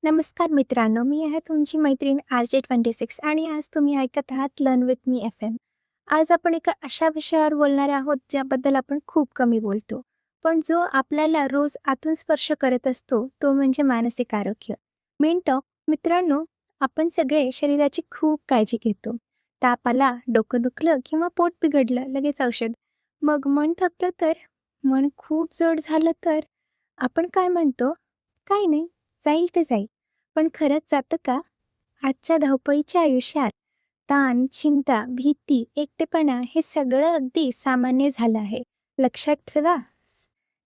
नमस्कार मित्रांनो, मी आहे तुमची मैत्रीण RJ26 आणि आज तुम्ही ऐकत आहात लर्न विथ मी FM. आज आपण एका अशा विषयावर बोलणार आहोत ज्याबद्दल आपण खूप कमी बोलतो, पण जो आपल्याला रोज आतून स्पर्श करत असतो तो म्हणजे मानसिक आरोग्य. मेन टॉक मित्रांनो, आपण सगळे शरीराची खूप काळजी घेतो. ताप आला, डोकं दुखलं किंवा पोट बिघडलं लगेच औषध. मग मन थकलं तर, मन खूप जड झालं तर आपण काय म्हणतो? काही नाही, जाईल ते जाईल. पण खरंच जातं का? आजच्या धावपळीच्या आयुष्यात ताण, चिंता, भीती, एकटेपणा हे सगळं अगदी सामान्य झालं आहे. लक्षात ठेवा,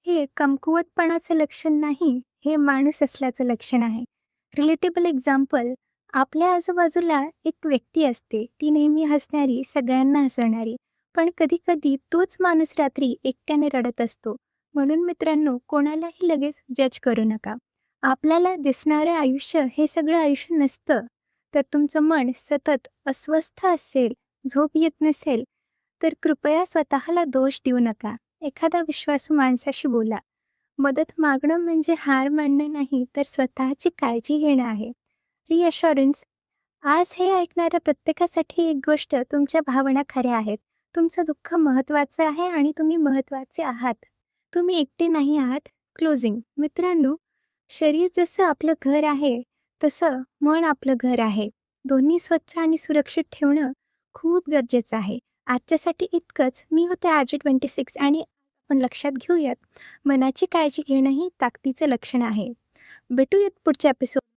हे कमकुवतपणाचं लक्षण नाही, हे माणूस असल्याचं लक्षण आहे. रिलेटेबल एक्झाम्पल, आपल्या आजूबाजूला एक व्यक्ती असते, ती नेहमी हसणारी, सगळ्यांना हसवणारी. पण कधी-कधी तोच माणूस रात्री एकट्याने रडत असतो. म्हणून मित्रांनो, कोणालाही लगेच जज करू नका. आपल्याला दिसणारं आयुष्य हे सगळं आयुष्य नसतं. तर तुमचं मन सतत अस्वस्थ असेल, झोप येत नसेल, तर कृपया स्वतःला दोष देऊ नका. एखाद्या विश्वासू माणसाशी बोला. मदत मागणं म्हणजे हार मानणं नाही, तर स्वतःची काळजी घेणं आहे. रिअश्युरन्स, आज हे ऐकणाऱ्या प्रत्येकासाठी एक गोष्ट, तुमच्या भावना खऱ्या आहेत. तुमचं दुःख महत्त्वाचं आहे आणि तुम्ही महत्त्वाचे आहात. तुम्ही एकटे नाही आहात. क्लोजिंग मित्रांनो, शरीर जसं आपलं घर आहे, तसं मन आपलं घर आहे. दोन्ही स्वच्छ आणि सुरक्षित ठेवणं खूप गरजेचं आहे. आजच्यासाठी इतकंच. मी होते RJ26 आणि आपण लक्षात घेऊयात, मनाची काळजी घेणं ही ताकदीचं लक्षण आहे. भेटूयात पुढच्या एपिसोड.